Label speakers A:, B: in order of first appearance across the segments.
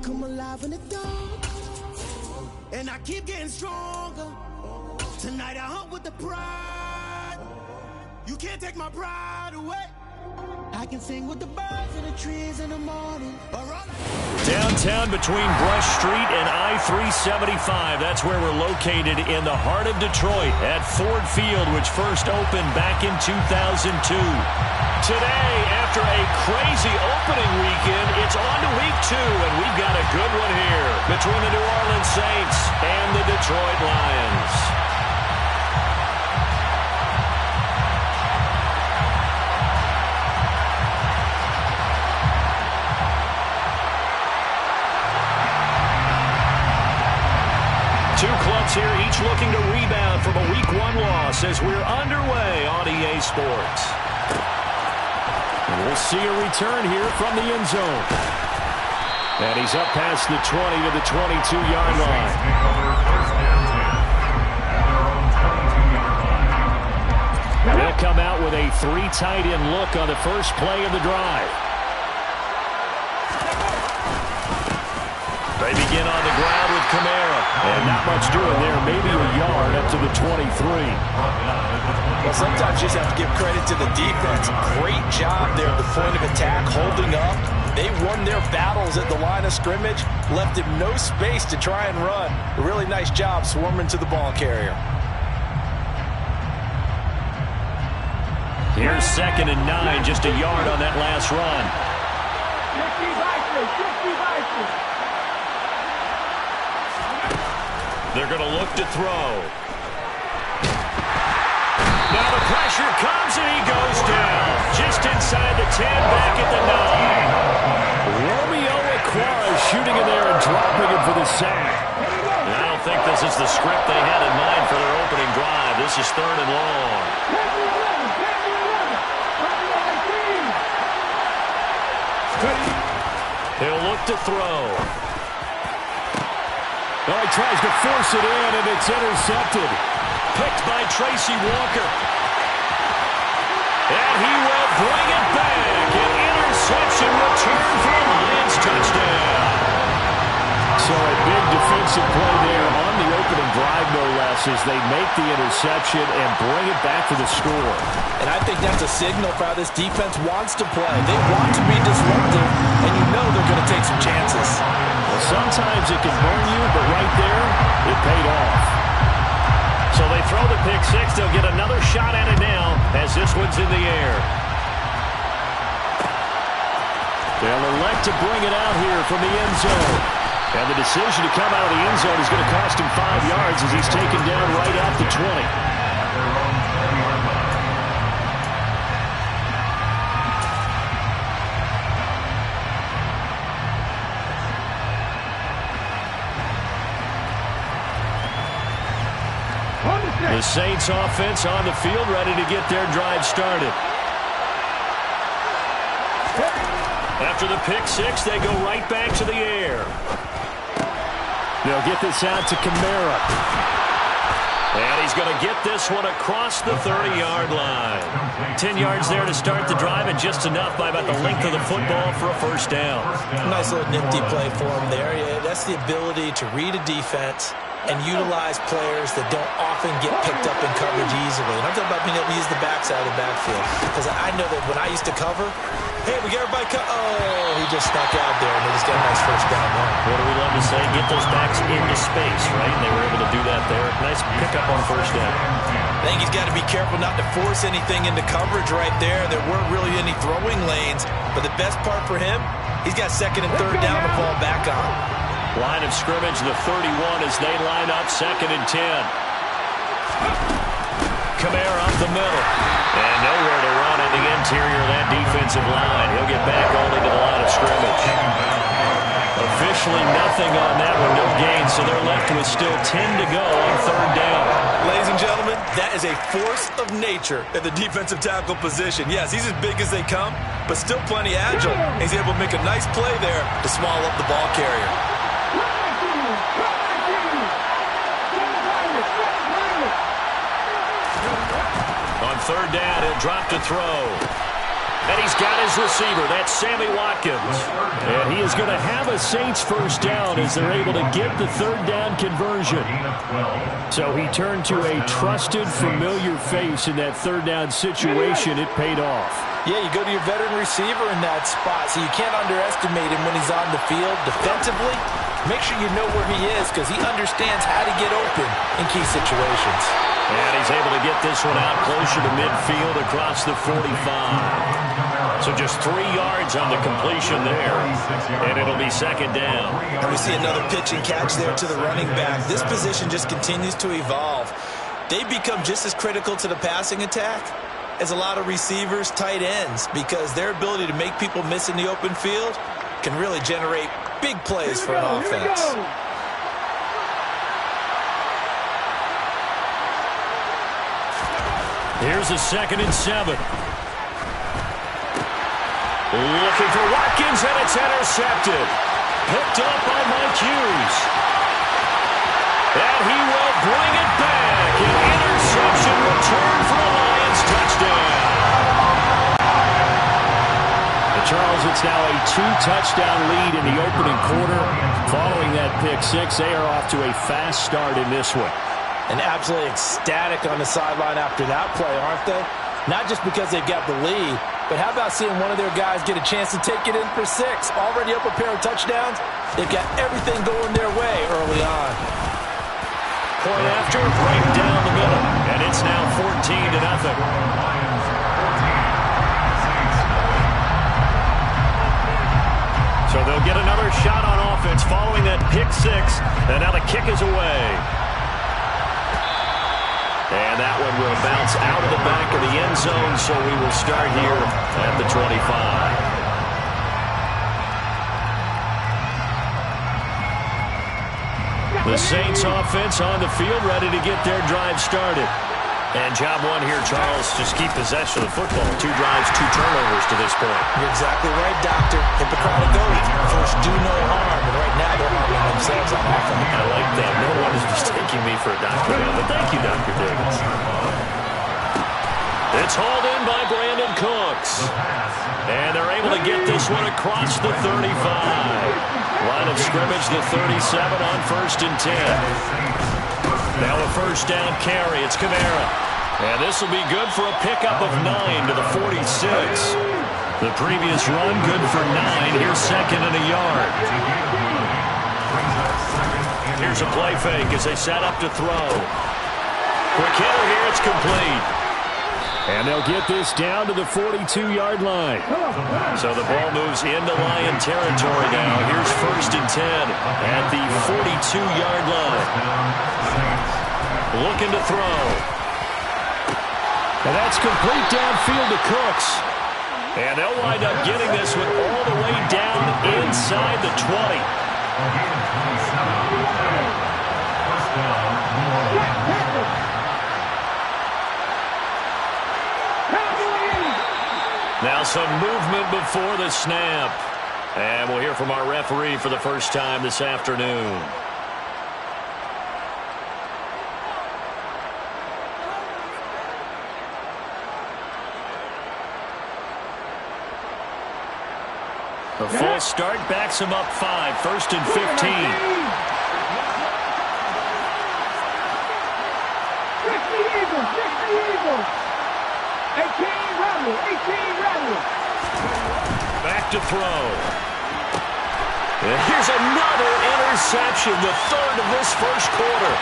A: come alive in the dark, and I keep getting stronger. Tonight I hunt with the pride. You can't take my pride away. I can sing with the birds and the trees in the morning.
B: Downtown between Brush Street and I-375. That's where we're located in the heart of Detroit at Ford Field, which first opened back in 2002. Today, after a crazy opening weekend, it's on to week 2, and we've got a good one here between the New Orleans Saints and the Detroit Lions. Two clubs here, each looking to rebound from a Week 1 loss as we're underway on EA Sports. And we'll see a return here from the end zone. And he's up past the 20 to the 22-yard line. They'll come out with a 3 tight end look on the first play of the drive. They begin on the ground with Kamara. And not much doing there. Maybe a yard up to the 23.
C: Well, sometimes you just have to give credit to the defense. Great job there at the point of attack, holding up. They won their battles at the line of scrimmage, left him no space to try and run. A really nice job swarming to the ball carrier.
B: Here's 2nd and 9, just a yard on that last run. They're going to look to throw. Now the pressure comes and he goes down. Just inside the 10, back at the 9. Romeo Okwara shooting in there and dropping it for the sack. And I don't think this is the script they had in mind for their opening drive. This is 3rd and long. He'll look to throw. Oh, he tries to force it in, and it's intercepted. Picked by Tracy Walker. And he will bring it back. An interception return for a Lions touchdown. So a big defensive play there on the opening drive, no less, as they make the interception and bring it back for the score.
C: And I think that's a signal for how this defense wants to play. They want to be disruptive, and you know they're going to take some chances.
B: Well, sometimes it can burn you, but right there, it paid off. So they throw the pick 6. They'll get another shot at it now as this one's in the air. They'll elect to bring it out here from the end zone. And the decision to come out of the end zone is going to cost him 5 yards as he's taken down right at the 20. The Saints offense on the field, ready to get their drive started. After the pick 6, they go right back to the air. They'll get this out to Kamara. And he's going to get this one across the 30-yard line. 10 yards there to start the drive, and just enough by about the length of the football for a first down.
C: Nice little nifty play for him there. Yeah, that's the ability to read a defense and utilize players that don't often get picked up in coverage easily. And I'm talking about being able to use the backside of the backfield. Because I know that when I used to cover, hey, we got everybody oh, he just snuck out there, and they just got a nice first down there.
B: What do we love to say? Get those backs into space, right? And they were able to do that there. Nice pickup on first down.
C: I think he's got to be careful not to force anything into coverage right there. There weren't really any throwing lanes. But the best part for him, he's got 2nd and 3rd down to fall back on.
B: Line of scrimmage, the 31 as they line up 2nd and 10. Kamara up the middle. And nowhere to run in the interior of that defensive line. He'll get back only to the line of scrimmage. Officially nothing on that one, no gain, so they're left with still 10 to go on 3rd down.
C: Ladies and gentlemen, that is a force of nature at the defensive tackle position. Yes, he's as big as they come, but still plenty agile. He's able to make a nice play there to swallow up the ball carrier. On 3rd down, he'll drop to throw.
B: And he's got his receiver. That's Sammy Watkins. And he is going to have a Saints first down as they're able to get the third down conversion. So he turned to a trusted, familiar face in that third down situation. It paid off.
C: Yeah, you go to your veteran receiver in that spot, so you can't underestimate him when he's on the field defensively. Make sure you know where he is because he understands how to get open in key situations.
B: And he's able to get this one out closer to midfield across the 45. So just 3 yards on the completion there. And it'll be second down.
C: And we see another pitch and catch there to the running back. This position just continues to evolve. They become just as critical to the passing attack as a lot of receivers, tight ends, because their ability to make people miss in the open field can really generate big plays for an offense.
B: Here's a 2nd and 7. Looking for Watkins, and it's intercepted. Picked up by Mike Hughes. And he will bring it back. An interception return for a Lions touchdown. And Charles, it's now a 2-touchdown lead in the opening quarter. Following that pick six, they are off to a fast start in this one.
C: And absolutely ecstatic on the sideline after that play, aren't they? Not just because they've got the lead, but how about seeing one of their guys get a chance to take it in for 6? Already up a pair of touchdowns. They've got everything going their way early on.
B: Point after, right down the middle. And it's now 14-0. So they'll get another shot on offense following that pick six. And now the kick is away. And that one will bounce out of the back of the end zone, so we will start here at the 25. The Saints offense on the field, ready to get their drive started. And job one here, Charles, just keep possession of the football. 2 drives, 2 turnovers to this point.
C: You're exactly right, Doctor. Hippocratic oath. First, do no harm. And right now, they're harming themselves on offense.
B: I like that. No one is mistaking me for a doctor now, but thank you, Dr. Davis. It's hauled in by Brandon Cooks. And they're able to get this one across the 35. Line of scrimmage, the 37 on 1st and 10. Now a first down carry. It's Kamara. And this will be good for a pickup of 9 to the 46. The previous run, good for 9. Here's 2nd and a yard. Here's a play fake as they set up to throw. Quick hitter here. It's complete. And they'll get this down to the 42-yard line. So the ball moves into Lion territory now. Here's 1st and 10 at the 42-yard line. Looking to throw. And that's complete downfield to Cooks. And they'll wind up getting this one all the way down inside the 20. Now some movement before the snap. And we'll hear from our referee for the first time this afternoon. A full start backs him up 5. 1st and 15.
D: 60 Eagles. 18 Rebels.
B: Back to throw. And here's another interception, the 3rd of this first quarter.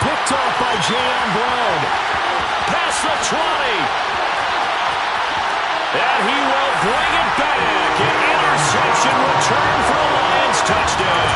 B: Picked off by Jayon Brown. Past the 20. And he will bring it back. An interception return for a Lions touchdown.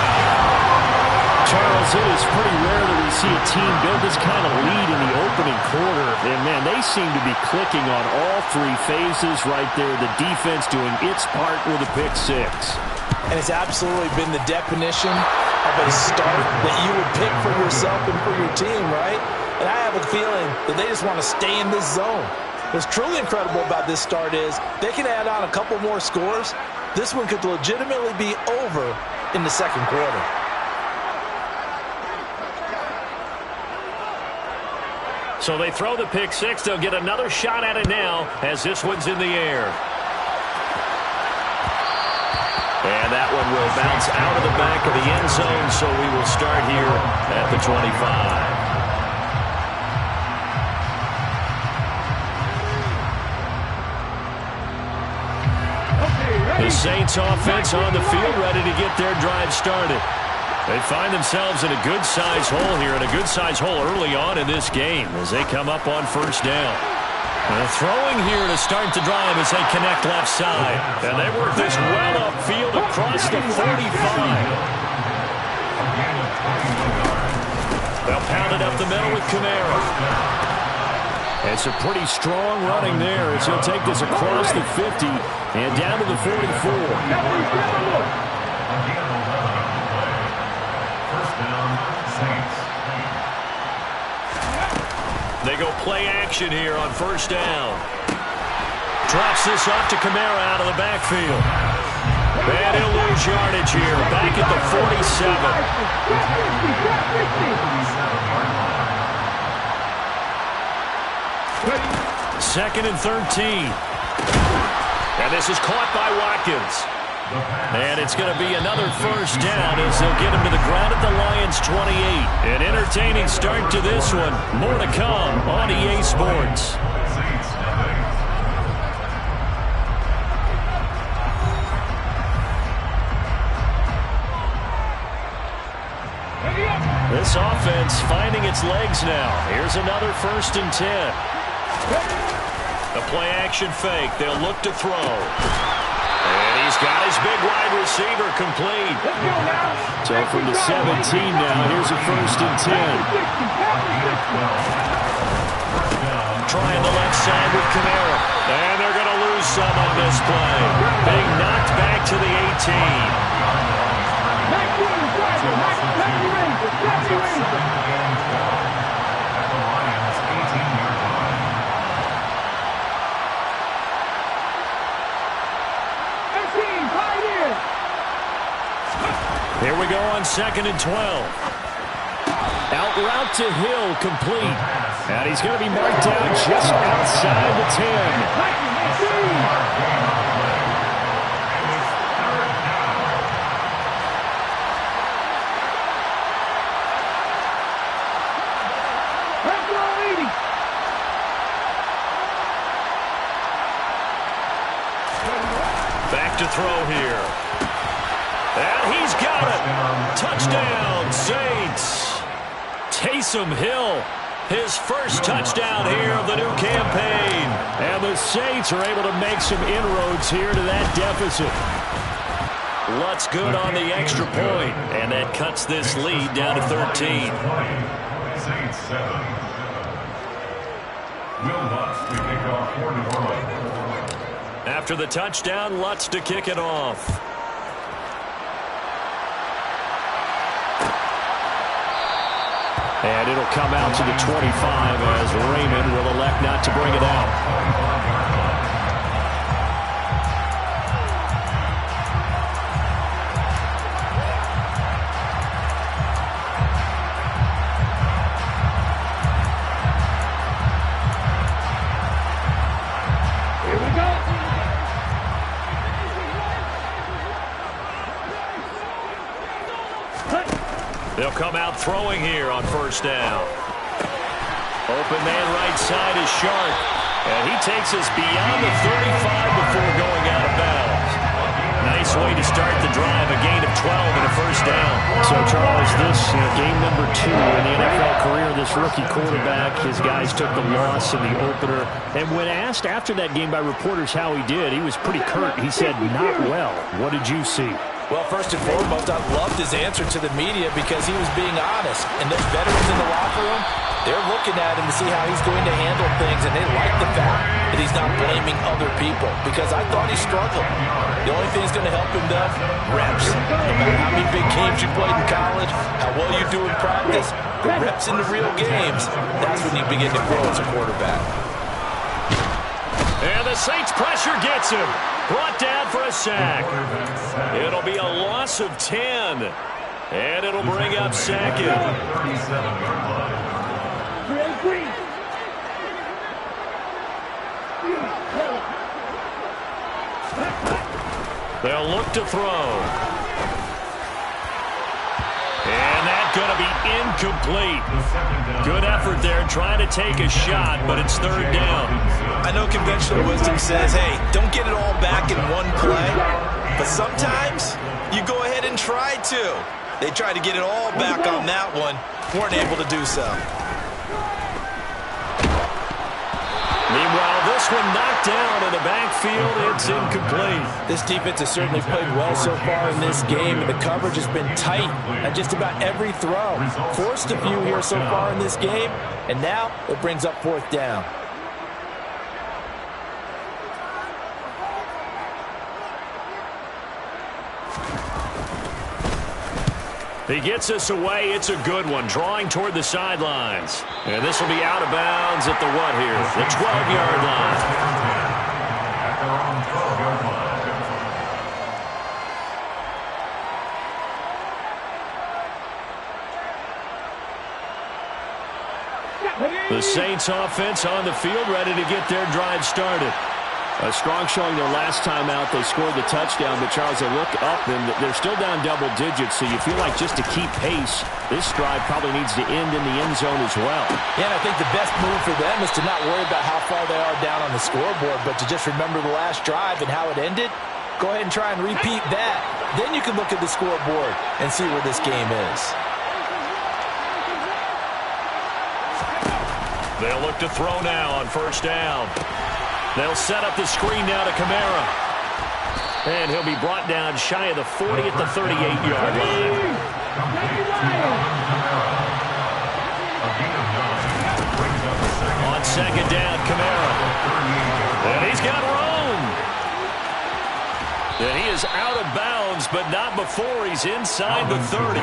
B: Charles, it is pretty rare that we see a team build this kind of lead in the opening quarter. And, man, they seem to be clicking on all 3 phases right there. The defense doing its part with a pick six.
C: And it's absolutely been the definition of a start that you would pick for yourself and for your team, right? And I have a feeling that they just want to stay in this zone. What's truly incredible about this start is they can add on a couple more scores. This one could legitimately be over in the second quarter.
B: So they throw the pick six. They'll get another shot at it now as this one's in the air. And that one will bounce out of the back of the end zone, so we will start here at the 25. The Saints offense on the field, ready to get their drive started. They find themselves in a good-sized hole here, and a good-sized hole early on in this game as they come up on first down. And throwing here to start the drive as they connect left side. And they work this well upfield across the 45. They'll pound it up the middle with Kamara. It's a pretty strong running there as he'll take this across the 50 and down to the 44. They go play action here on first down. Drops this off to Kamara out of the backfield. And he'll lose yardage here, back at the 47. Second and 13. And this is caught by Watkins. And it's going to be another first down as they'll get him to the ground at the Lions' 28. An entertaining start to this one. More to come on EA Sports. This offense finding its legs now. Here's another 1st and 10. The play-action fake. They'll look to throw. And he's got his big wide receiver complete. So from the 17 now, here's a 1st and 10. Trying the left side with Kamara. And they're going to lose some on this play. Being knocked back to the 18. Here we go on 2nd and 12. Out route to Hill, complete. And he's going to be marked down just outside the 10. Back to throw here. And he's got it. Touchdown, Saints. Taysom Hill, his first touchdown here of the new campaign. And the Saints are able to make some inroads here to that deficit. Lutz good on the extra point, and that cuts this lead down to 13.
E: Saints 7. Will Lutz to kick off for New Orleans.
B: After the touchdown, Lutz to kick it off. And it'll come out to the 25 as Raymond will elect not to bring it out. They'll come out throwing here on first down. Open man right side is Sharp. And he takes us beyond the 35 before going out of bounds. Nice way to start the drive, a gain of 12 and a first down.
F: So, Charles, this game number 2 in the NFL career, this rookie quarterback, his guys took the loss in the opener. And when asked after that game by reporters how he did, he was pretty curt. He said, not well. What did you see?
C: Well, first and foremost, I loved his answer to the media because he was being honest. And those veterans in the locker room, they're looking at him to see how he's going to handle things, and they like the fact that he's not blaming other people because I thought he struggled. The only thing that's going to help him, though, reps. No matter how many big games you played in college, how well you do in practice, the reps in the real games, that's when you begin to grow as a quarterback.
B: And the Saints pressure gets him. Brought down for a sack. It'll be a loss of 10. And it'll bring up second. They'll look to throw. And that's going to be incomplete. Good effort there trying to take a shot, but it's third down.
C: I know conventional wisdom says, hey, don't get it all back in one play. But sometimes you go ahead and try to. They tried to get it all back on that one. Weren't able to do so.
B: Meanwhile, this one knocked down in the backfield. It's incomplete.
C: This defense has certainly played well so far in this game, and the coverage has been tight at just about every throw. Forced a few here so far in this game, and now it brings up fourth down.
B: He gets us away. It's a good one, drawing toward the sidelines. And this will be out of bounds at the what here? The 12-yard line.
E: At their own 12-yard line.
B: The Saints offense on the field, ready to get their drive started.
F: A strong showing their last time out. They scored the touchdown, but Charles, they look up and they're still down double digits, so you feel like just to keep pace, this drive probably needs to end in the end zone as well.
C: Yeah, and I think the best move for them is to not worry about how far they are down on the scoreboard, but to just remember the last drive and how it ended. Go ahead and try and repeat that. Then you can look at the scoreboard and see where this game is.
B: They'll look to throw now on first down. They'll set up the screen now to Kamara. And he'll be brought down shy of the 40 at the 38-yard line. On second down, Kamara. And he's got room. And he is out of bounds, but not before he's inside the 30.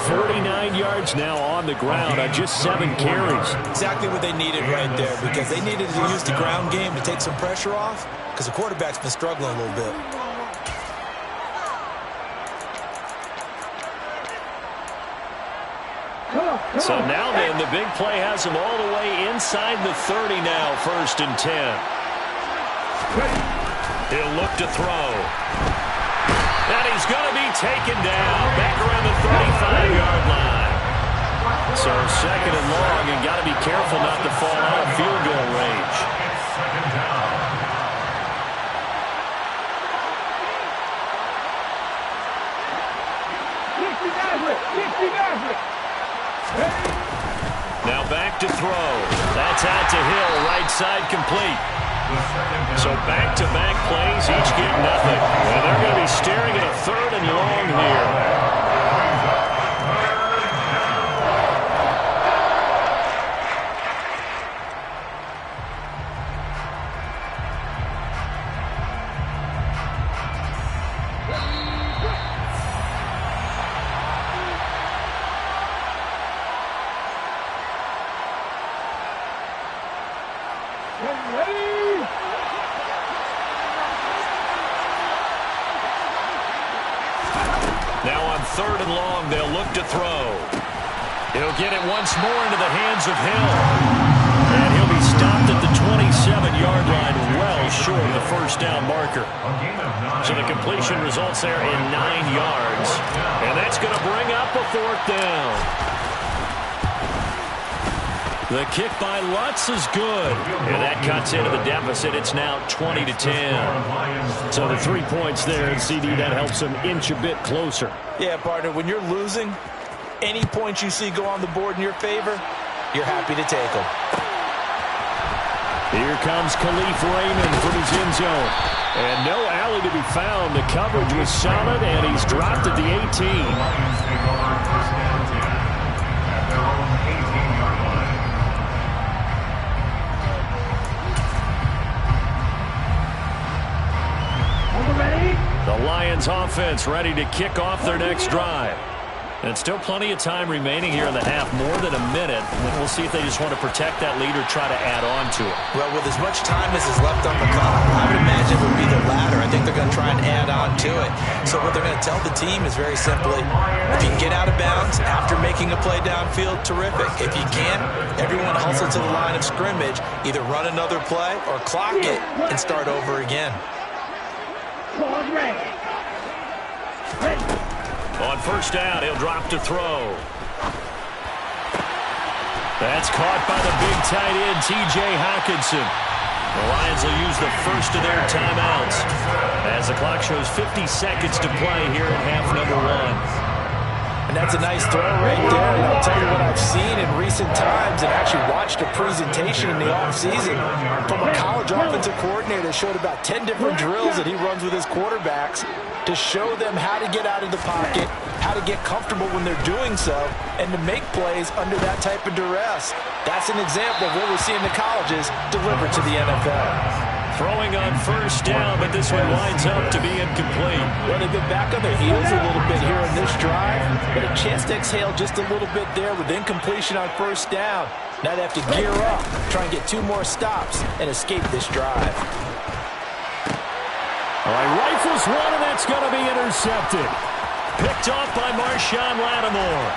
F: 49 yards now on the ground on just 7 carries.
C: Exactly what they needed right there, because they needed to use the ground game to take some pressure off, because the quarterback's been struggling a little bit.
B: So now then, the big play has him all the way inside the 30 now, 1st and 10. He'll look to throw. And he's going to be taken down back around the 35-yard line. So 2nd and long, and got to be careful not to fall out of field goal range. Now back to throw. That's out to Hill, right side complete. So back-to-back plays, each get nothing. And they're going to be staring at a 3rd and long here. Now on 3rd and long, they'll look to throw. He'll get it once more into the hands of Hill. And he'll be stopped at the 27-yard line, well short of the first down marker. So the completion results there in 9 yards. And that's going to bring up a 4th down. The kick by Lutz is good. And that cuts into the deficit. It's now 20-10. So the 3 points there, and CD, that helps them inch a bit closer.
C: Yeah, partner, when you're losing, any points you see go on the board in your favor, you're happy to take them.
F: Here comes Khalif Raymond from his end zone. And no alley to be found. The coverage was solid, and he's dropped at the 18. The Lions offense ready to kick off their next drive. And still plenty of time remaining here in the half, more than a minute. And we'll see if they just want to protect that lead or try to add on to it.
C: Well, with as much time as is left on the clock, I would imagine it would be the latter. I think they're going to try and add on to it. So what they're going to tell the team is very simply, if you can get out of bounds after making a play downfield, terrific. If you can't, everyone hustle to the line of scrimmage, either run another play or clock it and start over again.
D: Pause ready.
B: On first down, he'll drop to throw. That's caught by the big tight end, T.J. Hockenson. The Lions will use the first of their timeouts as the clock shows 50 seconds to play here in half number 1.
C: And that's a nice throw right there. And I'll tell you what I've seen in recent times and actually watched a presentation in the offseason from a college offensive coordinator that showed about 10 different drills that he runs with his quarterbacks to show them how to get out of the pocket, how to get comfortable when they're doing so, and to make plays under that type of duress. That's an example of what we're seeing the colleges deliver to the NFL.
B: Throwing on first down, but this one winds up to be incomplete.
C: Well, they've been back on their heels a little bit here in this drive, but a chance to exhale just a little bit there with incompletion on first down. Now they have to gear up, try and get 2 more stops, and escape this drive.
B: All right, rifles one, and that's going to be intercepted. Picked off by Marshawn Lattimore.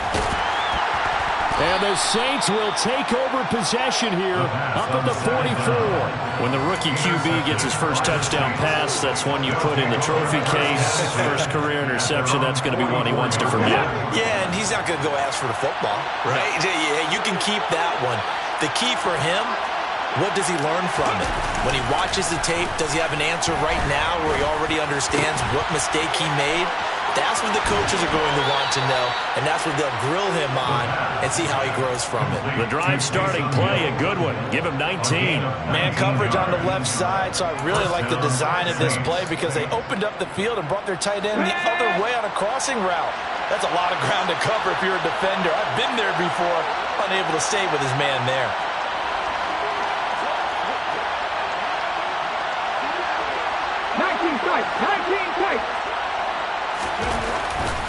B: And the Saints will take over possession here up at the 44. When the rookie QB gets his first touchdown pass, that's one you put in the trophy case. First career interception, that's going to be one he wants to forget.
C: Yeah, and he's not going to go ask for the football, right? You can keep that one. The key for him, what does he learn from it? When he watches the tape, does he have an answer right now where he already understands what mistake he made? That's what the coaches are going to want to know, and that's what they'll grill him on and see how he grows from it.
B: The drive starting play, a good one. Give him 19.
C: Man coverage on the left side, so I really like the design of this play because they opened up the field and brought their tight end the other way on a crossing route. That's a lot of ground to cover if you're a defender. I've been there before, unable to stay with his man there.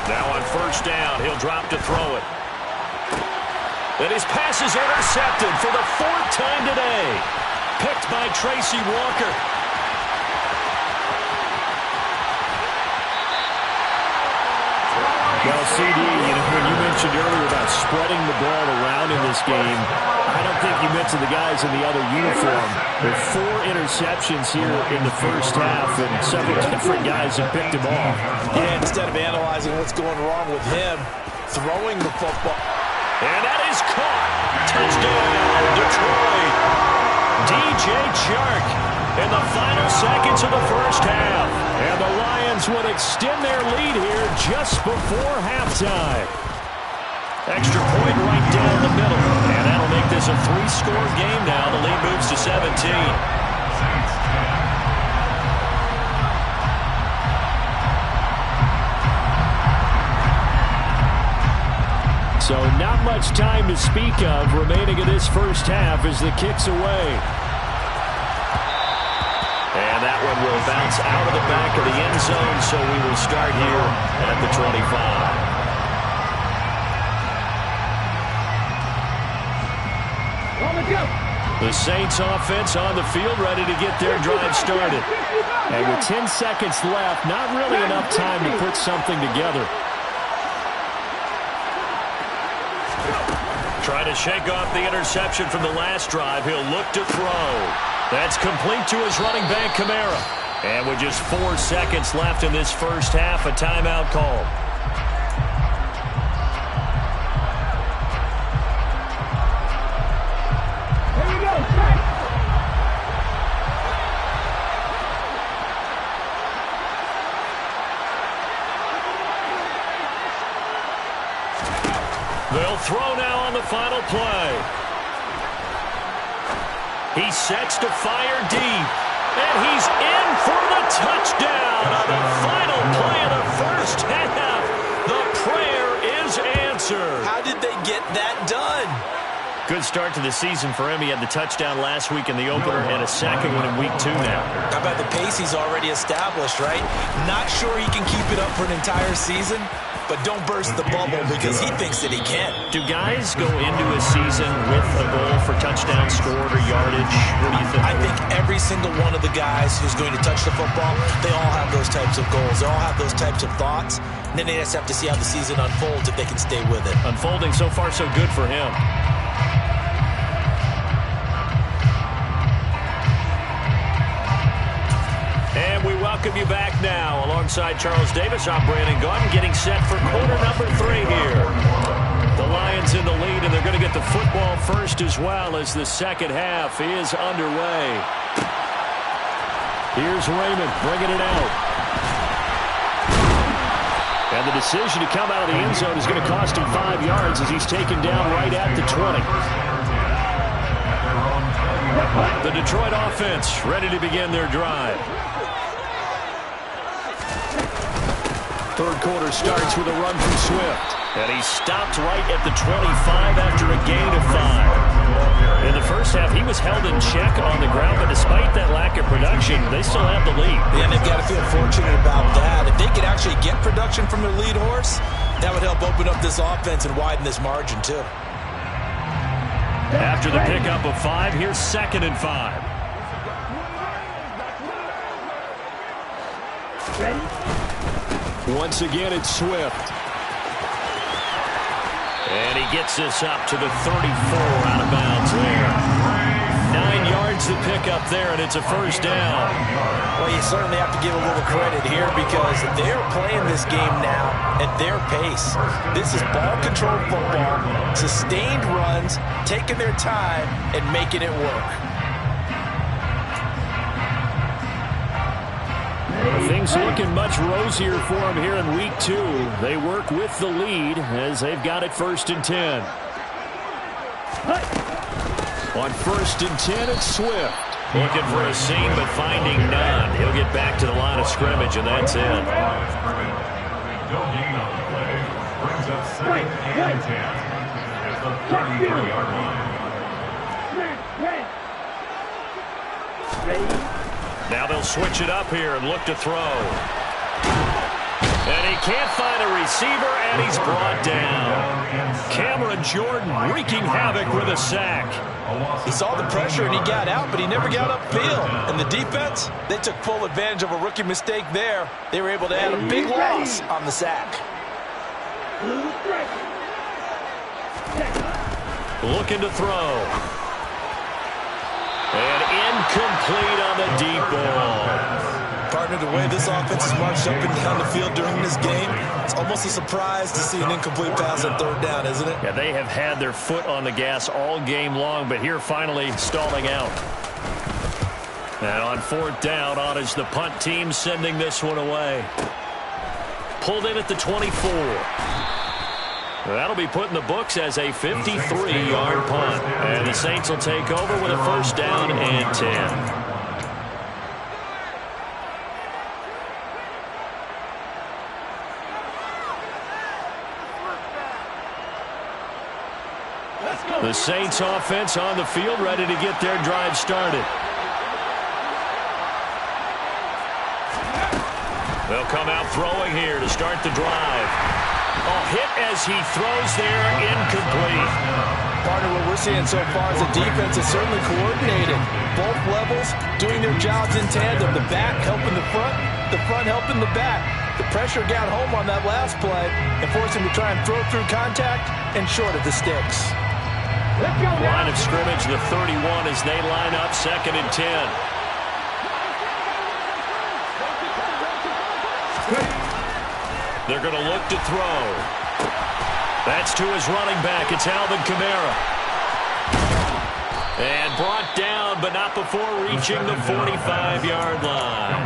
B: Now on first down, he'll drop to throw it. And his pass is intercepted for the 4th time today. Picked by Tracy Walker.
F: Well, CD, when you mentioned earlier about spreading the ball around in this game, I don't think you mentioned the guys in the other uniform. There are 4 interceptions here in the first half, and several different guys have picked him off.
C: Yeah, instead of analyzing what's going wrong with him, throwing the football.
B: And that is caught. Touchdown, Detroit. DJ Chark in the final seconds of the first half. And the Lions would extend their lead here just before halftime. Extra point right down the middle. And that'll make this a 3-score game now. The lead moves to 17.
F: So not much time to speak of remaining in this first half as the kick's away.
B: And that one will bounce out of the back of the end zone, so we will start here at the 25. The Saints offense on the field ready to get their drive started.
F: And with 10 seconds left, not really enough time to put something together.
B: Trying to shake off the interception from the last drive. He'll look to throw. That's complete to his running back, Kamara. And with just 4 seconds left in this first half, a timeout call. They'll throw now on the final play. He sets to fire deep. And he's in for the touchdown on the final play of the first half. The prayer is answered.
C: How did they get that done?
B: Good start to the season for him. He had the touchdown last week in the opener and a second one in week 2 now.
C: How about the pace he's already established, right? Not sure he can keep it up for an entire season, but don't burst the bubble because he thinks that he can.
B: Do guys go into a season with a goal for touchdown scored or yardage? What do you think?
C: I think every single one of the guys who's going to touch the football, they all have those types of goals. They all have those types of thoughts. And then they just have to see how the season unfolds if they can stay with it.
B: Unfolding so far so good for him. And we welcome welcome you back now. Alongside Charles Davis, I'm Brandon Gaudin, getting set for quarter number 3 here. The Lions in the lead, and they're going to get the football first as well as the second half is underway. Here's Raymond bringing it out. And the decision to come out of the end zone is going to cost him 5 yards as he's taken down right at the 20. The Detroit offense ready to begin their drive. Third quarter starts with a run from Swift. And he stopped right at the 25 after a gain of 5. In the first half, he was held in check on the ground, but despite that lack of production, they still have the lead.
C: Yeah, and they've got to feel fortunate about that. If they could actually get production from their lead horse, that would help open up this offense and widen this margin, too.
B: After the pickup of 5, here's 2nd and 5. Once again, it's Swift. And he gets this up to the 34 out of bounds there. 9 yards to pick up there, and it's a first down.
C: Well, you certainly have to give a little credit here because they're playing this game now at their pace. This is ball-controlled football, sustained runs, taking their time, and making it work.
B: Things looking much rosier for them here in week 2. They work with the lead as they've got it 1st and 10. On 1st and 10, it's Swift. Looking for a seam, but finding none. He'll get back to the line of scrimmage, and that's it.
E: No gain on the play. Brings up 2nd and 10 at the 33-yard line.
B: Now they'll switch it up here and look to throw. And he can't find a receiver, and he's brought down. Cameron Jordan wreaking havoc with a sack.
C: He saw the pressure, and he got out, but he never got upfield. And the defense, they took full advantage of a rookie mistake there. They were able to add a big loss on the sack.
B: Looking to throw. And incomplete on the deep ball.
C: Partner, the way this offense has marched up and down the field during this game, it's almost a surprise to see an incomplete pass on 3rd down, isn't it?
B: Yeah, they have had their foot on the gas all game long, but here finally stalling out. And on 4th down, on is the punt team sending this one away. Pulled in at the 24. That'll be put in the books as a 53-yard punt. And the Saints will take over with a 1st down and 10. The Saints offense on the field, ready to get their drive started. They'll come out throwing here to start the drive. Hit as he throws there, incomplete.
C: Partner, what we're seeing so far is the defense is certainly coordinated. Both levels doing their jobs in tandem. The back helping the front helping the back. The pressure got home on that last play and forced him to try and throw through contact and short of the sticks.
B: Line of scrimmage, the 31 as they line up 2nd and 10. They're going to look to throw. That's to his running back. It's Alvin Kamara. And brought down, but not before reaching the 45-yard line.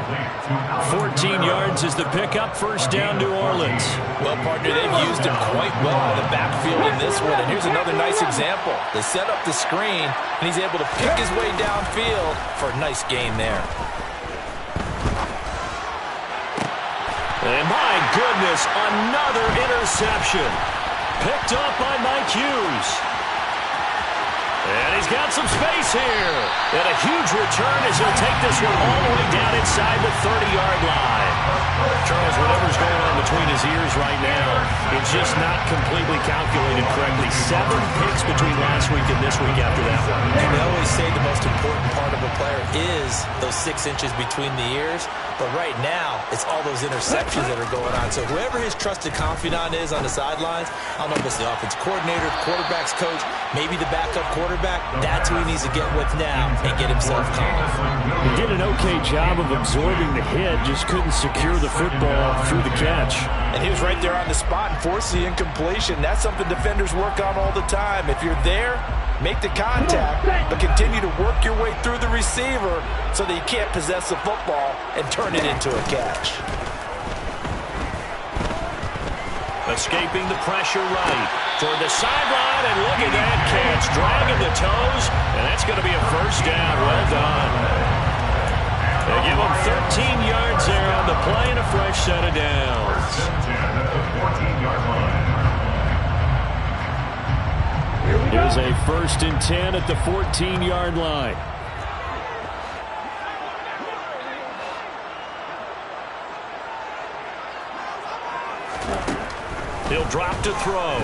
B: 14 yards is the pickup. 1st down, New Orleans.
C: Well, partner, they've used him quite well in the backfield in this one. And here's another nice example. They set up the screen, and he's able to pick his way downfield for a nice gain there.
B: And my goodness, another interception. Picked up by Mike Hughes. And he's got some space here. And a huge return as he'll take this one all the way down inside the 30-yard line. Charles, whatever's going on between his ears right now, it's just not completely calculated correctly. 7 picks between last week and this week after that one.
C: And they always say the most important part of a player is those 6 inches between the ears. But right now, it's all those interceptions that are going on. So whoever his trusted confidant is on the sidelines, I don't know if it's the offensive coordinator, the quarterback's coach, maybe the backup quarterback, that's who he needs to get with now and get himself calm.
F: He did an okay job of absorbing the hit, just couldn't secure the football through the catch.
C: And he was right there on the spot and forced the incompletion. That's something defenders work on all the time. If you're there, make the contact, but continue to work your way through the receiver so that you can't possess the football and turn it into a catch.
B: Escaping the pressure right toward the sideline, and look at that catch, dragging the toes, and that's going to be a first down. Well done. They give him 13 yards there on the play and a fresh set of downs.
E: 14-yard line.
F: It is a 1st and 10 at the 14-yard line.
B: He'll drop to throw.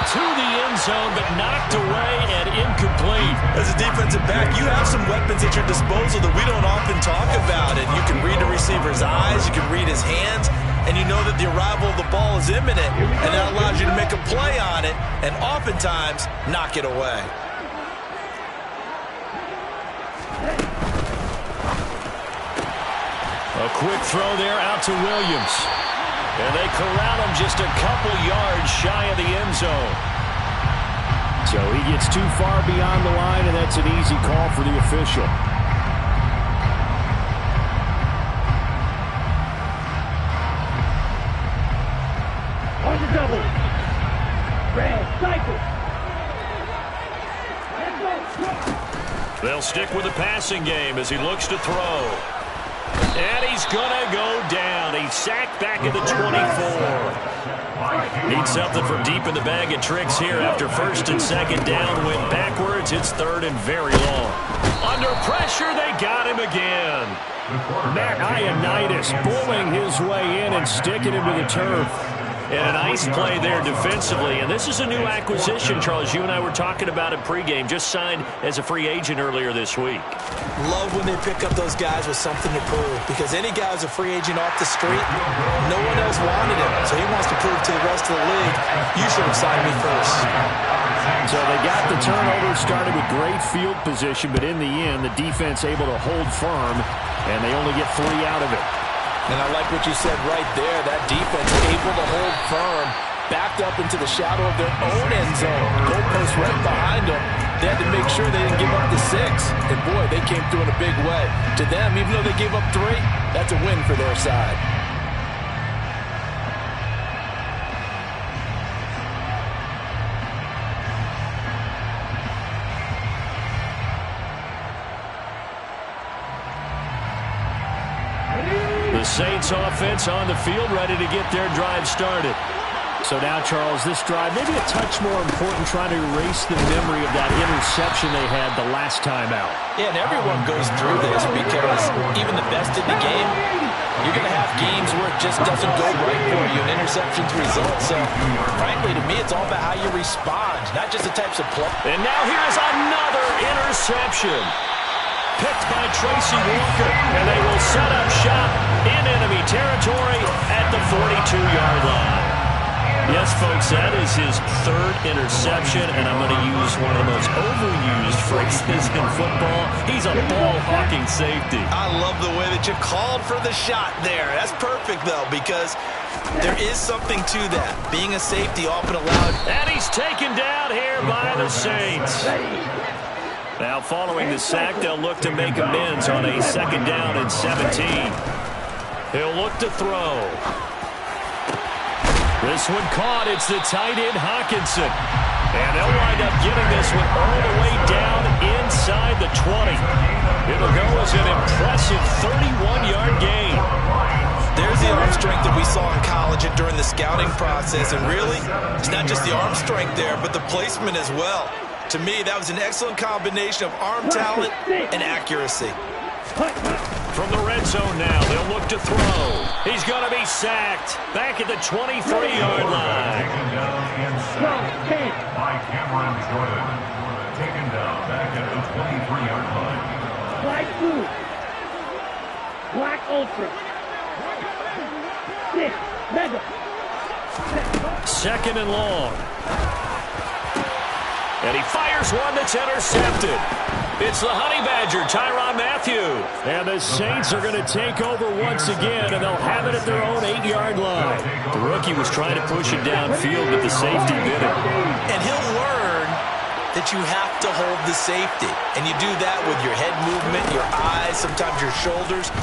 B: To the end zone, but knocked away and incomplete.
C: As a defensive back, you have some weapons at your disposal that we don't often talk about. And you can read the receiver's eyes, you can read his hands, and you know that the arrival of the ball is imminent, and that allows you to make a play on it and oftentimes knock it away.
B: A quick throw there out to Williams. And they corral him just a couple yards shy of the end zone.
F: So he gets too far beyond the line, and that's an easy call for the official.
D: On the double. Red cycle.
B: They'll stick with the passing game as he looks to throw. And he's going to go down. He's sacked back at the 24. Needs something from deep in the bag of tricks here after 1st and 2nd down. Went backwards. It's 3rd and very long. Under pressure, they got him again.
F: Matt Ioannidis bullying his way in and sticking him to the turf.
B: And a nice play there defensively. And this is a new acquisition, Charles. You and I were talking about it pregame. Just signed as a free agent earlier this week.
C: Love when they pick up those guys with something to prove, because any guy who's a free agent off the street, no one else wanted him. So he wants to prove to the rest of the league, you should have signed me first.
F: So they got the turnover, started with great field position, but in the end, the defense able to hold firm, and they only get 3 out of it.
C: And I like what you said right there. That defense able to hold firm, backed up into the shadow of their own end zone. Goalpost right behind them. They had to make sure they didn't give up the 6. And boy, they came through in a big way. To them, even though they gave up 3, that's a win for their side.
B: The Saints offense on the field, ready to get their drive started.
F: So now, Charles, this drive, maybe a touch more important, trying to erase the memory of that interception they had the last time out.
C: Yeah, and everyone goes through this because even the best in the game, you're going to have games where it just doesn't go right for you and interceptions result. So, frankly, to me, it's all about how you respond, not just the types of play.
B: And now here's another interception. Picked by Tracy Walker, and they will set up shop in enemy territory at the 42-yard line. Yes, folks, that is his 3rd interception, and I'm going to use one of the most overused phrases in football. He's a ball-hawking safety.
C: I love the way that you called for the shot there. That's perfect, though, because there is something to that. Being a safety often allowed.
B: And he's taken down here by the Saints. Now, following the sack, they'll look to make amends on a 2nd down and 17. He'll look to throw. This one caught. It's the tight end, Hockenson. And they'll wind up getting this one all the way down inside the 20. It'll go as an impressive 31-yard gain.
C: There's the arm strength that we saw in college and during the scouting process. And really, it's not just the arm strength there, but the placement as well. To me, that was an excellent combination of arm talent and accuracy.
B: From the red zone now, they'll look to throw. He's going to be sacked back at the 23-yard line.
E: Taken down inside by Cameron Jordan. Taken down back at the 23-yard line.
D: Flag 2. Black Ultra. 6, Mega.
B: 2nd and long. And he fires one that's intercepted. It's the Honey Badger, Tyrann Mathieu. And the Saints are going to take over once again, and they'll have it at their own 8-yard line. The rookie was trying to push it downfield, but the safety bit it.
C: And he'll learn that you have to hold the safety. And you do that with your head movement, your eyes, sometimes your shoulders.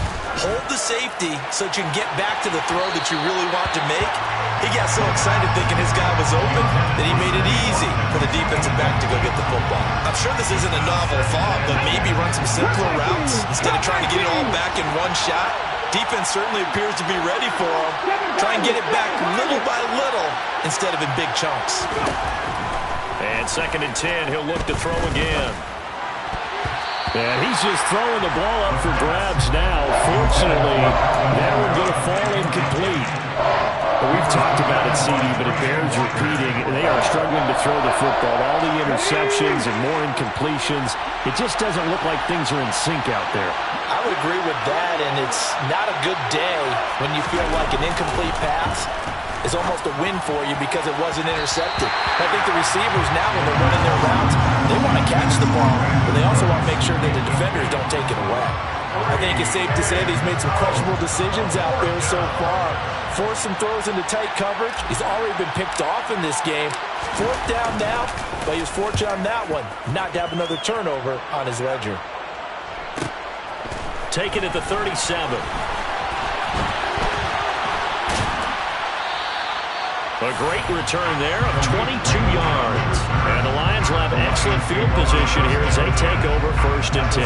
C: Hold the safety so that you can get back to the throw that you really want to make. He got so excited thinking his guy was open that he made it easy for the defensive back to go get the football. I'm sure this isn't a novel thought, but maybe run some simpler routes instead of trying to get it all back in one shot. Defense certainly appears to be ready for him. Try and get it back little by little instead of in big chunks.
B: And 2nd and 10, he'll look to throw again. And he's just throwing the ball up for grabs now. Fortunately, that one's going to fall incomplete. We've talked about it, CD, but it bears repeating. They are struggling to throw the football. All the interceptions and more incompletions. It just doesn't look like things are in sync out there.
C: I would agree with that, and it's not a good day when you feel like an incomplete pass is almost a win for you because it wasn't intercepted. I think the receivers now, when they're running their routes, they want to catch the ball, but they also want to make sure that the defenders don't take it away. I think it's safe to say that he's made some questionable decisions out there so far. Forced some throws into tight coverage. He's already been picked off in this game. 4th down now, but he was fortunate on that one not to have another turnover on his ledger.
B: Taken at the 37. A great return there of 22 yards. And the Lions will have excellent field position here as they take over 1st and 10.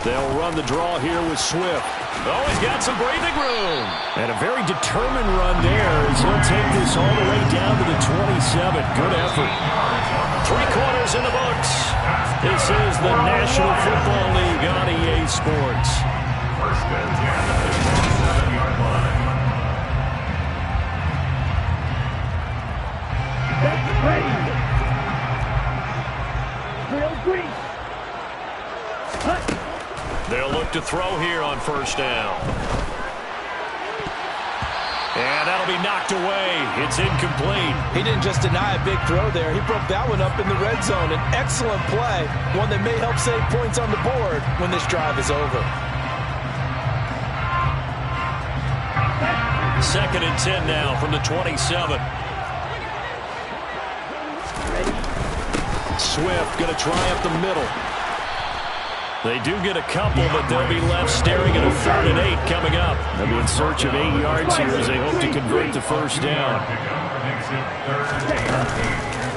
B: They'll run the draw here with Swift. Oh, he's got some breathing room. And a very determined run there as he'll take this all the way down to the 27. Good effort. 3 quarters in the books. This is the National Football League on EA Sports.
E: 1st and 10, 7-yard line.
D: Ready. Drill green.
B: They'll look to throw here on 1st down. And that'll be knocked away. It's incomplete.
C: He didn't just deny a big throw there. He broke that one up in the red zone. An excellent play. One that may help save points on the board when this drive is over.
B: 2nd and 10 now from the 27. Swift going to try up the middle. They do get a couple, but they'll be left staring at a 3rd and 8 coming up. They'll be in search of 8 yards here as they hope to convert the 1st down.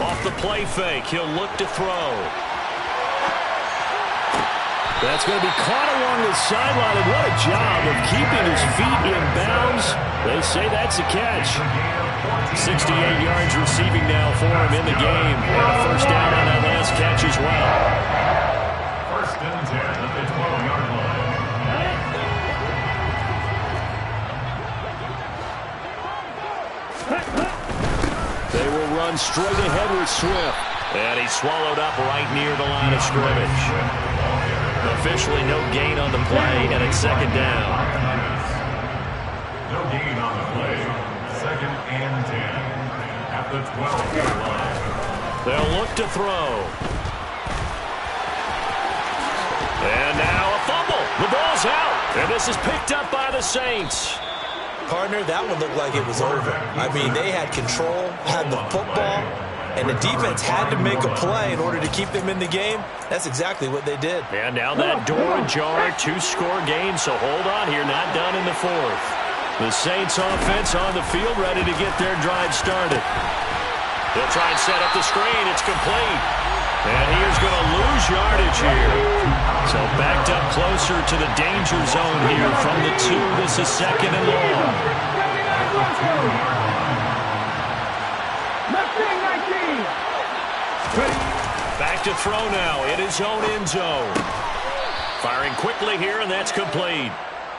B: Off the play fake, he'll look to throw. That's going to be caught along the sideline, and what a job of keeping his feet in bounds. They say that's a catch. 68 yards receiving now for him in the game. And a 1st down on that last catch as well.
E: 1st and 10 at the 12-yard line.
B: They will run straight ahead with Swift. And he's swallowed up right near the line of scrimmage. Officially no gain on the play, and it's 2nd down.
E: No gain on the play. 2nd and 10 at the 12-yard line.
B: They'll look to throw. And now a fumble. The ball's out. And this is picked up by the Saints.
C: Partner, that one looked like it was over. I mean, they had control, had the football, and the defense had to make a play in order to keep them in the game. That's exactly what they did.
B: And now that door ajar, 2-score game, so hold on here, not done in the 4th. The Saints offense on the field ready to get their drive started. They'll try and set up the screen. It's complete. And he is going to lose yardage here. So backed up closer to the danger zone here from the 2. This is 2nd and long. Back to throw now in his own end zone. Firing quickly here, and that's complete.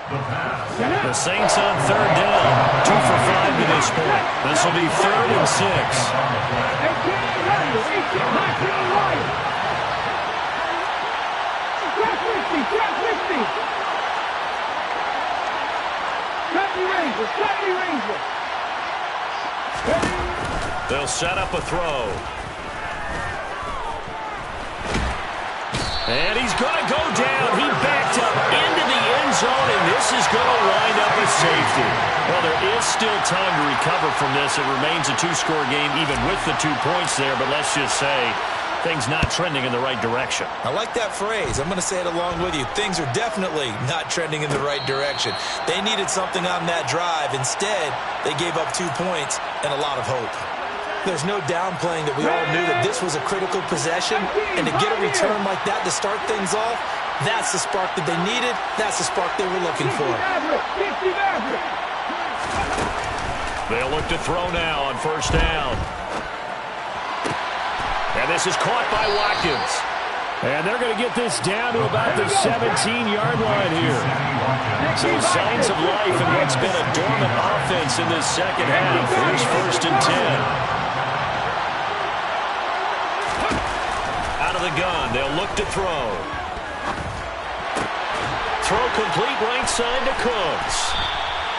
B: The Saints on third down. 2 for 5 to this point. This will be 3rd and 6. They'll set up a throw. And he's going to go down. He backed up into the end zone, and this is going to wind up a safety. Well, there is still time to recover from this. It remains a 2-score game even with the 2 points there, but let's just say things not trending in the right direction.
C: I like that phrase. I'm going to say it along with you. Things are definitely not trending in the right direction. They needed something on that drive. Instead, they gave up 2 points and a lot of hope. There's no downplaying that we all knew that this was a critical possession, and to get a return like that to start things off, that's the spark that they needed. That's the spark they were looking for.
B: They'll look to throw now on first down. And this is caught by Watkins.
F: And they're going to get this down to about the 17-yard line here. So signs of life in what's been a dormant offense in this second half. Here's 1st and 10. Out of the gun, they'll look to throw. Throw complete right side to Cooks.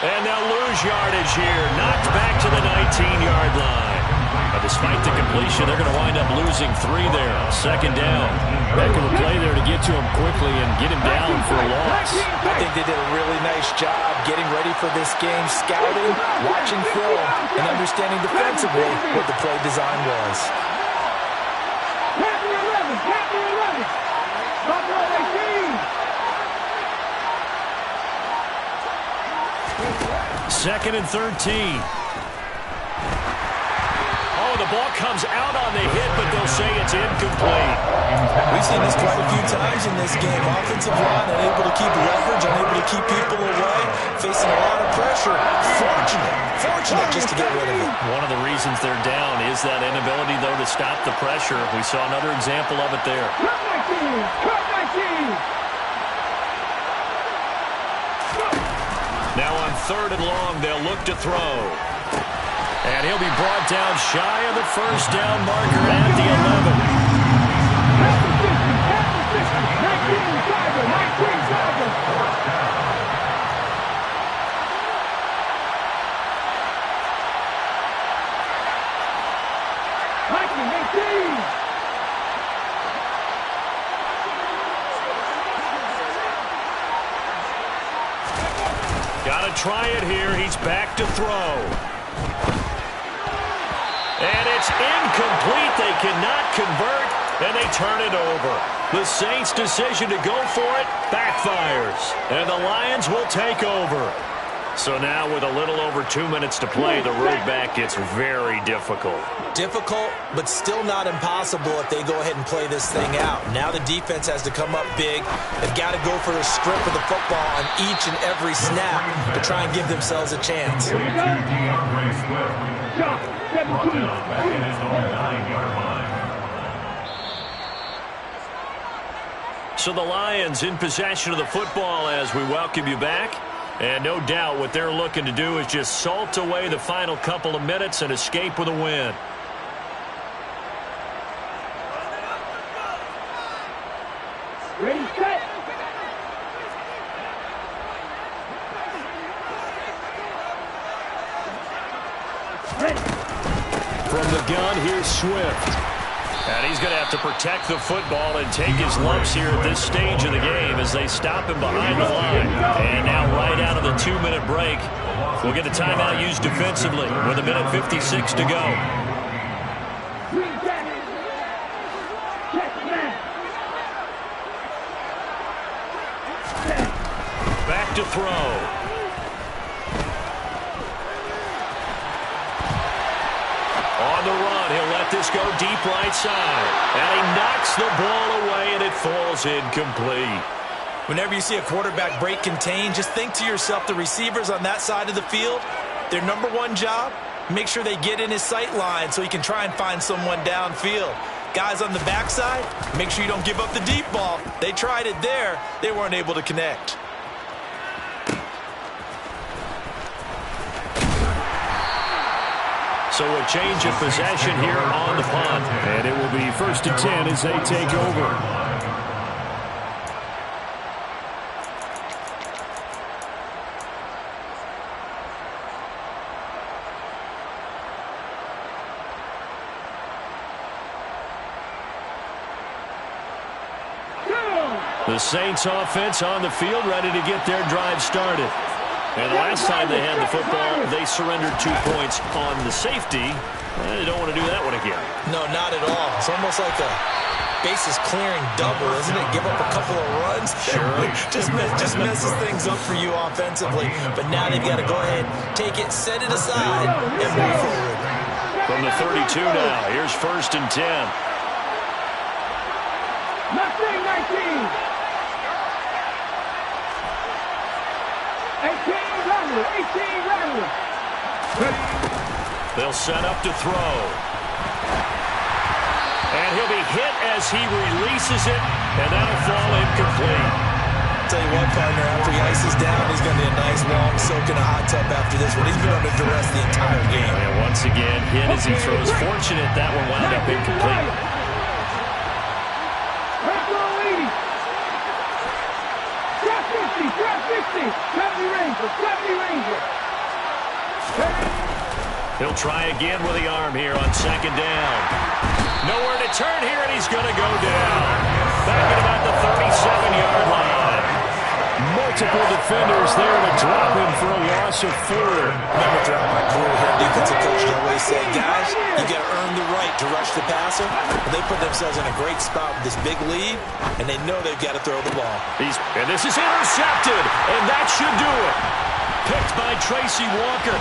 F: And they'll lose yardage here. Knocked back to the 19-yard line. But despite the completion, they're going to wind up losing 3 there. 2nd down. Heck of a play there to get to him quickly and get him down for a loss.
C: I think they did a really nice job getting ready for this game, scouting, watching film, and understanding defensively what the play design was.
B: 2nd and 13. Oh, the ball comes out on the hit, but they'll say it's incomplete.
C: We've seen this quite a few times in this game. Offensive line unable to keep leverage, unable to keep people away, facing a lot of pressure. Fortunate just to get rid of it.
B: One of the reasons they're down is that inability, though, to stop the pressure. We saw another example of it there. Now on 3rd and long, they'll look to throw. And he'll be brought down shy of the first down marker at the
D: 11.
B: Got to try it here. He's back to throw. And it's incomplete. They cannot convert, and they turn it over. The Saints' decision to go for it backfires, and the Lions will take over. So now with a little over 2 minutes to play, the road back gets very difficult.
C: Difficult, but still not impossible if they go ahead and play this thing out. Now the defense has to come up big. They've got to go for the strip of the football on each and every snap to try and give themselves a chance.
B: So the Lions in possession of the football as we welcome you back. And no doubt what they're looking to do is just salt away the final couple of minutes and escape with a win.
D: Ready, set. Ready.
B: From the gun, here's Swift. And he's going to have to protect the football and take his lumps here at this stage of the game as they stop him behind the line. And now right out of the 2-minute break, we'll get a timeout used defensively with 1:56 to go. Back to throw. On the run, he'll let this go deep right side. And he knocks the ball away, and it falls incomplete.
C: Whenever you see a quarterback break contain, just think to yourself, the receivers on that side of the field, their number one job, make sure they get in his sight line so he can try and find someone downfield. Guys on the backside, make sure you don't give up the deep ball. They tried it there. They weren't able to connect.
B: So a change of possession here on the punt.
F: And it will be 1st and 10 as they take over.
B: The Saints offense on the field, ready to get their drive started. And the last time they had the football, they surrendered 2 points on the safety. They don't want to do that one again.
C: No, not at all. It's almost like a bases clearing double, isn't it? Give up a couple of runs.
B: Sure.
C: just messes things up for you offensively. But now they've got to go ahead, take it, set it aside, and move forward.
B: From the 32 now, here's 1st and 10.
D: Nothing, 19. 18 Rattler.
B: They'll set up to throw. And he'll be hit as he releases it, and that'll fall incomplete.
C: Tell you what, partner, after he ices down, he's going to be a nice long soak in a hot tub after this one. He's been under duress the entire game.
B: And once again, hit as he throws. Fortunate that one wound up incomplete. He'll try again with the arm here on 2nd down. Nowhere to turn here, and he's going to go down. Back at about the 37-yard line.
F: Multiple defenders there to drop him for a loss of 4.
C: Remember throughout my career here, defensive coach always said, guys, you got to earn the right to rush the passer. But they put themselves in a great spot with this big lead, and they know they've got to throw the ball.
B: And this is intercepted, and that should do it. Picked by Tracy Walker.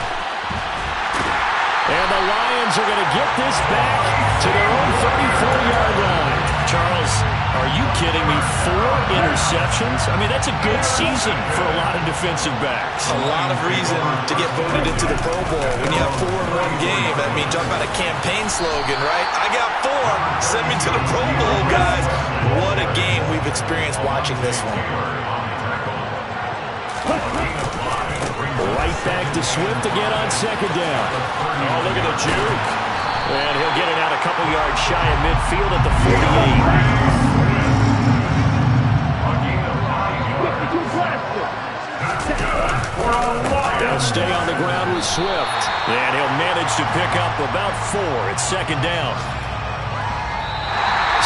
F: And the Lions are going to get this back to their own 34-yard line.
B: Charles, are you kidding me? 4 interceptions? I mean, that's a good season for a lot of defensive backs.
C: A lot of reason to get voted into the Pro Bowl. When you have 4 in one game, that means talk about a campaign slogan, right? I got 4. Send me to the Pro Bowl, guys. What a game we've experienced watching this one.
F: Right back to Swift again on 2nd down.
B: Oh, look at the juke. And he'll get it out a couple yards shy of midfield at the 48.
F: They'll stay on the ground with Swift.
B: And he'll manage to pick up about 4 at 2nd down.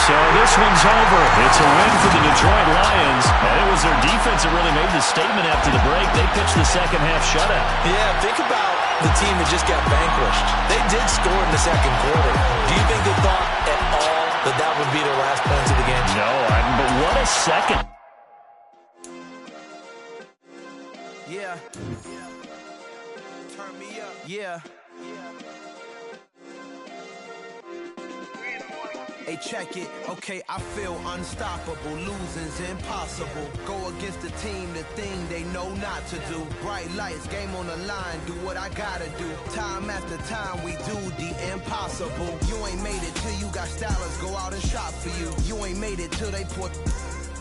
B: So this one's over. It's a win for the Detroit Lions. And it was their defense that really made the statement after the break. They pitched the second half shutout.
C: Yeah, think about the team that just got vanquished. They did score in the 2nd quarter. Do you think they thought at all that that would be their last points of the game?
B: No, but what a second.
A: Yeah. Turn me up. Yeah. Hey, check it. Okay, I feel unstoppable. Losing's impossible. Go against the team, the thing they know not to do. Bright lights, game on the line. Do what I gotta do. Time after time, we do the impossible. You ain't made it till you got stylers go out and shop for you. You ain't made it till they put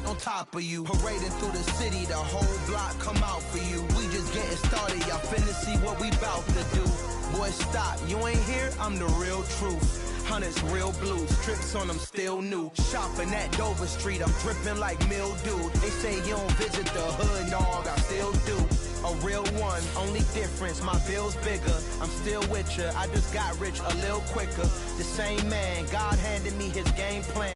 A: on top of you. Parading through the city, the whole block come out for you. We just getting started, y'all finna see what we bout to do. Boy, stop, you ain't here, I'm the real truth. Hunters, real blues, trips on them still new. Shopping at Dover Street, I'm dripping like mildew. They say you don't visit the hood, dog, I still do. A real one, only difference, my bill's bigger. I'm still with ya, I just got rich a little quicker. The same man, God handed me his game plan.